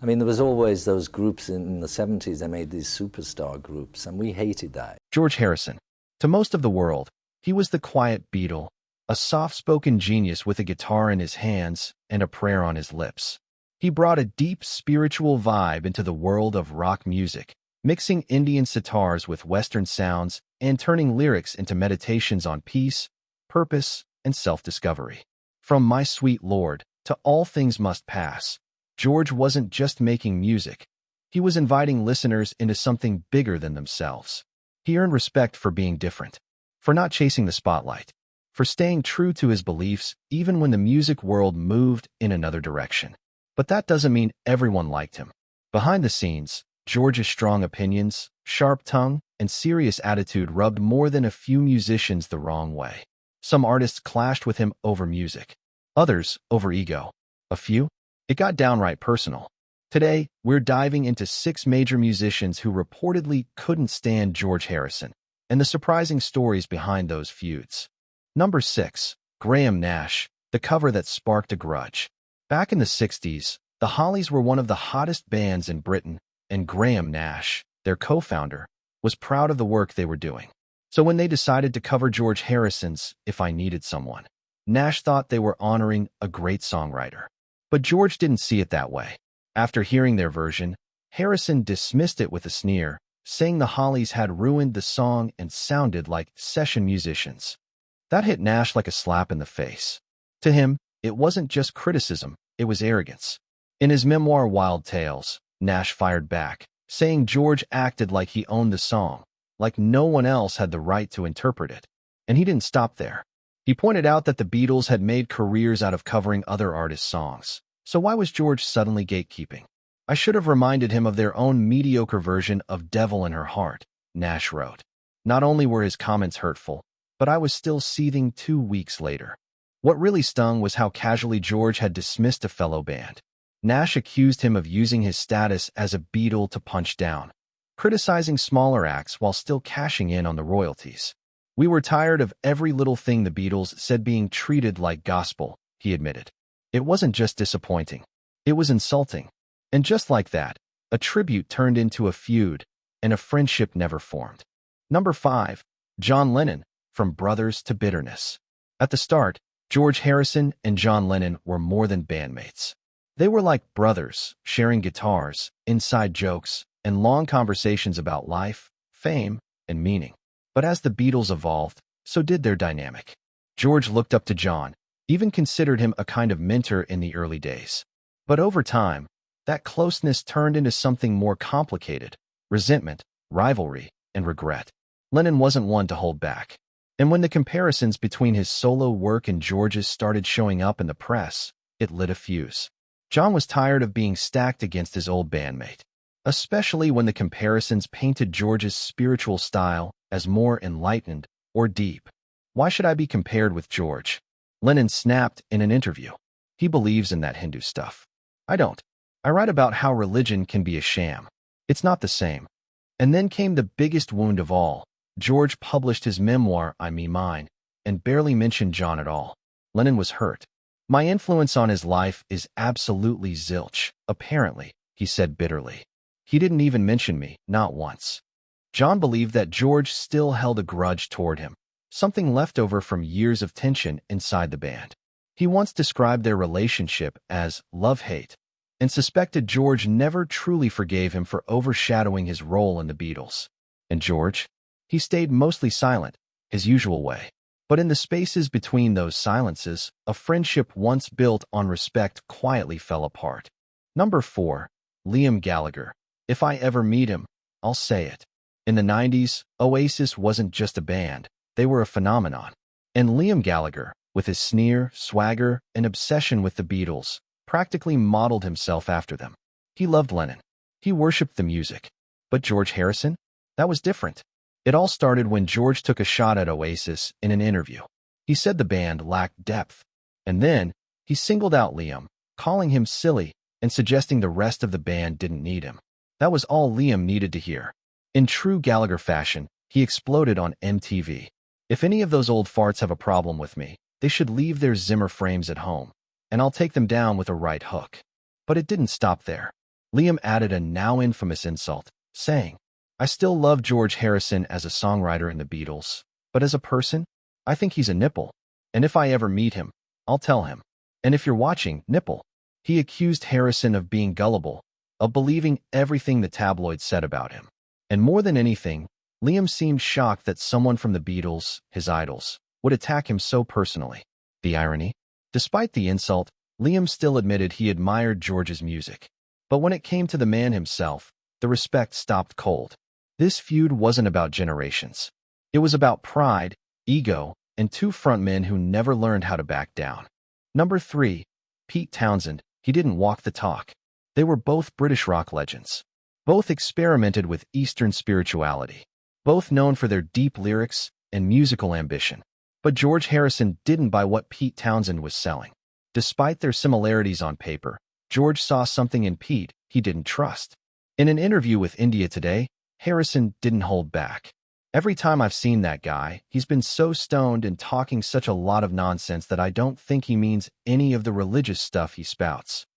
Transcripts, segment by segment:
I mean, there was always those groups in the 70s, they made these superstar groups, and we hated that. George Harrison. To most of the world, he was the quiet Beatle, a soft-spoken genius with a guitar in his hands and a prayer on his lips. He brought a deep spiritual vibe into the world of rock music, mixing Indian sitars with Western sounds and turning lyrics into meditations on peace, purpose, and self-discovery. From My Sweet Lord to All Things Must Pass, George wasn't just making music. He was inviting listeners into something bigger than themselves. He earned respect for being different, for not chasing the spotlight, for staying true to his beliefs even when the music world moved in another direction. But that doesn't mean everyone liked him. Behind the scenes, George's strong opinions, sharp tongue, and serious attitude rubbed more than a few musicians the wrong way. Some artists clashed with him over music, others over ego. A few, it got downright personal. Today, we're diving into 6 major musicians who reportedly couldn't stand George Harrison, and the surprising stories behind those feuds. Number 6. Graham Nash, the cover that sparked a grudge. Back in the 60s, the Hollies were one of the hottest bands in Britain, and Graham Nash, their co-founder, was proud of the work they were doing. So when they decided to cover George Harrison's If I Needed Someone, Nash thought they were honoring a great songwriter. But George didn't see it that way. After hearing their version, Harrison dismissed it with a sneer, saying the Hollies had ruined the song and sounded like session musicians. That hit Nash like a slap in the face. To him, it wasn't just criticism, it was arrogance. In his memoir Wild Tales, Nash fired back, saying George acted like he owned the song, like no one else had the right to interpret it. And he didn't stop there. He pointed out that the Beatles had made careers out of covering other artists' songs. So why was George suddenly gatekeeping? I should have reminded him of their own mediocre version of Devil in Her Heart, Nash wrote. Not only were his comments hurtful, but I was still seething 2 weeks later. What really stung was how casually George had dismissed a fellow band. Nash accused him of using his status as a Beatle to punch down, criticizing smaller acts while still cashing in on the royalties. We were tired of every little thing the Beatles said being treated like gospel, he admitted. It wasn't just disappointing. It was insulting. And just like that, a tribute turned into a feud, and a friendship never formed. Number 5. John Lennon, From Brothers to Bitterness. At the start, George Harrison and John Lennon were more than bandmates. They were like brothers, sharing guitars, inside jokes, and long conversations about life, fame, and meaning. But as the Beatles evolved, so did their dynamic. George looked up to John, even considered him a kind of mentor in the early days. But over time, that closeness turned into something more complicated: resentment, rivalry, and regret. Lennon wasn't one to hold back. And when the comparisons between his solo work and George's started showing up in the press, it lit a fuse. John was tired of being stacked against his old bandmate, especially when the comparisons painted George's spiritual style as more enlightened or deep. Why should I be compared with George? Lennon snapped in an interview. He believes in that Hindu stuff. I don't. I write about how religion can be a sham. It's not the same. And then came the biggest wound of all. George published his memoir, I'm.Behind, and barely mentioned John at all. Lennon was hurt. My influence on his life is absolutely zilch, apparently, he said bitterly. He didn't even mention me, not once. John believed that George still held a grudge toward him, something left over from years of tension inside the band. He once described their relationship as love-hate, and suspected George never truly forgave him for overshadowing his role in the Beatles. And George? He stayed mostly silent, his usual way. But in the spaces between those silences, a friendship once built on respect quietly fell apart. Number 4. Liam Gallagher. If I ever meet him, I'll say it. In the 90s, Oasis wasn't just a band, they were a phenomenon. And Liam Gallagher, with his sneer, swagger, and obsession with the Beatles, practically modeled himself after them. He loved Lennon. He worshipped the music. But George Harrison? That was different. It all started when George took a shot at Oasis in an interview. He said the band lacked depth. And then, he singled out Liam, calling him silly and suggesting the rest of the band didn't need him. That was all Liam needed to hear. In true Gallagher fashion, he exploded on MTV. If any of those old farts have a problem with me, they should leave their Zimmer frames at home, and I'll take them down with a right hook. But it didn't stop there. Liam added a now infamous insult, saying, "I still love George Harrison as a songwriter in the Beatles, but as a person, I think he's a nipple. And if I ever meet him, I'll tell him. And if you're watching, nipple." He accused Harrison of being gullible, of believing everything the tabloids said about him. And more than anything, Liam seemed shocked that someone from the Beatles, his idols, would attack him so personally. The irony? Despite the insult, Liam still admitted he admired George's music. But when it came to the man himself, the respect stopped cold. This feud wasn't about generations. It was about pride, ego, and two frontmen who never learned how to back down. Number 3. Pete Townshend. He didn't walk the talk. They were both British rock legends. Both experimented with Eastern spirituality. Both known for their deep lyrics and musical ambition. But George Harrison didn't buy what Pete Townshend was selling. Despite their similarities on paper, George saw something in Pete he didn't trust. In an interview with India Today, Harrison didn't hold back. "Every time I've seen that guy, he's been so stoned and talking such a lot of nonsense that I don't think he means any of the religious stuff he spouts."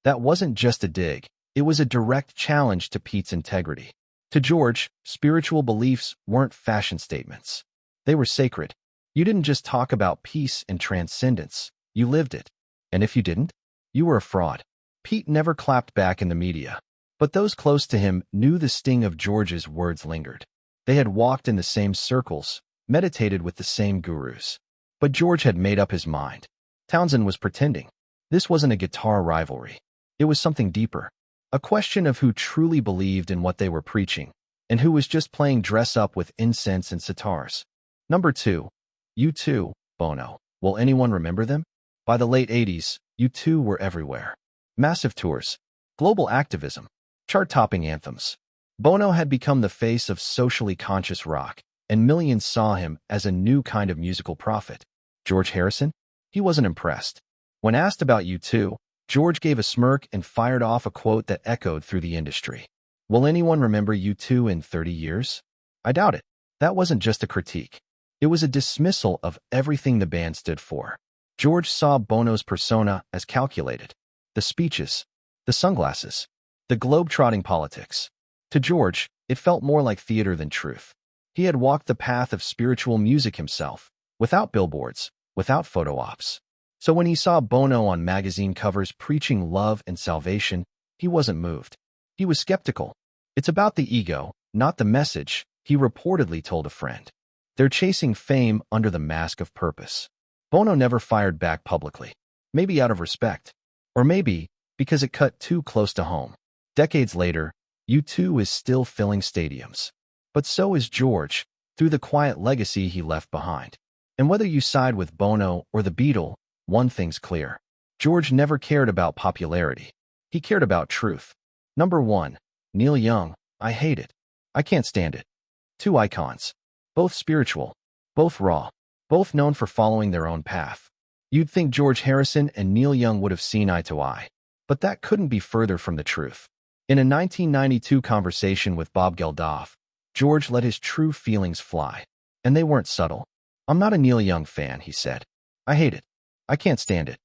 That wasn't just a dig. It was a direct challenge to Pete's integrity. To George, spiritual beliefs weren't fashion statements. They were sacred. You didn't just talk about peace and transcendence. You lived it. And if you didn't, you were a fraud. Pete never clapped back in the media. But those close to him knew the sting of George's words lingered. They had walked in the same circles, meditated with the same gurus. But George had made up his mind. Townshend was pretending. This wasn't a guitar rivalry. It was something deeper. A question of who truly believed in what they were preaching, and who was just playing dress-up with incense and sitars. Number 2. U2, Bono. Will anyone remember them? By the late 80s, U2 were everywhere. Massive tours, global activism, chart-topping anthems. Bono had become the face of socially conscious rock, and millions saw him as a new kind of musical prophet. George Harrison? He wasn't impressed. When asked about U2, George gave a smirk and fired off a quote that echoed through the industry. Will anyone remember U2 in 30 years? I doubt it. That wasn't just a critique. It was a dismissal of everything the band stood for. George saw Bono's persona as calculated. The speeches, the sunglasses, the globe-trotting politics. To George, it felt more like theater than truth. He had walked the path of spiritual music himself, without billboards, without photo ops. So when he saw Bono on magazine covers preaching love and salvation, he wasn't moved. He was skeptical. "It's about the ego, not the message," he reportedly told a friend. "They're chasing fame under the mask of purpose." Bono never fired back publicly. Maybe out of respect. Or maybe because it cut too close to home. Decades later, U2 is still filling stadiums. But so is George, through the quiet legacy he left behind. And whether you side with Bono or the Beatle, one thing's clear. George never cared about popularity. He cared about truth. Number 1. Neil Young. I hate it. I can't stand it. Two icons. Both spiritual. Both raw. Both known for following their own path. You'd think George Harrison and Neil Young would have seen eye to eye. But that couldn't be further from the truth. In a 1992 conversation with Bob Geldof, George let his true feelings fly. And they weren't subtle. "I'm not a Neil Young fan," he said. "I hate it. I can't stand it."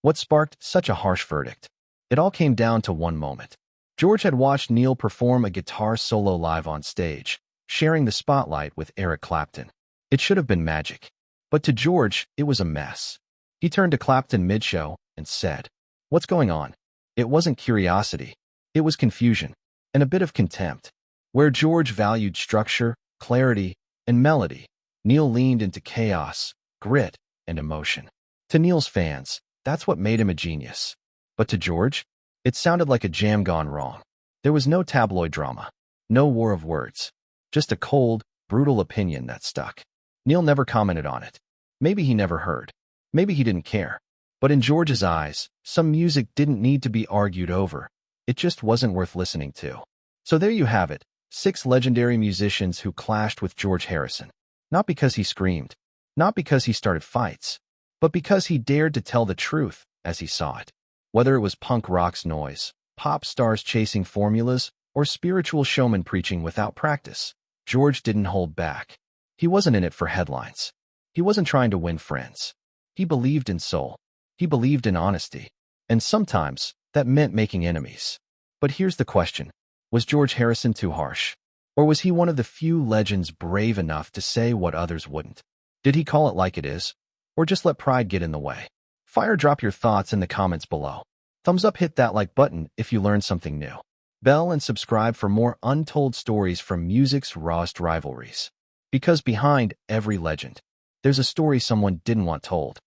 What sparked such a harsh verdict? It all came down to one moment. George had watched Neil perform a guitar solo live on stage, sharing the spotlight with Eric Clapton. It should have been magic. But to George, it was a mess. He turned to Clapton mid-show and said, "What's going on?" It wasn't curiosity. It was confusion, and a bit of contempt. Where George valued structure, clarity, and melody, Neil leaned into chaos, grit, and emotion. To Neil's fans, that's what made him a genius. But to George, it sounded like a jam gone wrong. There was no tabloid drama, no war of words, just a cold, brutal opinion that stuck. Neil never commented on it. Maybe he never heard. Maybe he didn't care. But in George's eyes, some music didn't need to be argued over. It just wasn't worth listening to. So there you have it, 6 legendary musicians who clashed with George Harrison. Not because he screamed, not because he started fights, but because he dared to tell the truth as he saw it. Whether it was punk rock's noise, pop stars chasing formulas, or spiritual showmen preaching without practice, George didn't hold back. He wasn't in it for headlines. He wasn't trying to win friends. He believed in soul. He believed in honesty. And sometimes, that meant making enemies. But here's the question. Was George Harrison too harsh? Or was he one of the few legends brave enough to say what others wouldn't? Did he call it like it is? Or just let pride get in the way? Drop your thoughts in the comments below. Thumbs up, hit that like button if you learned something new. Bell and subscribe for more untold stories from music's rawest rivalries. Because behind every legend, there's a story someone didn't want told.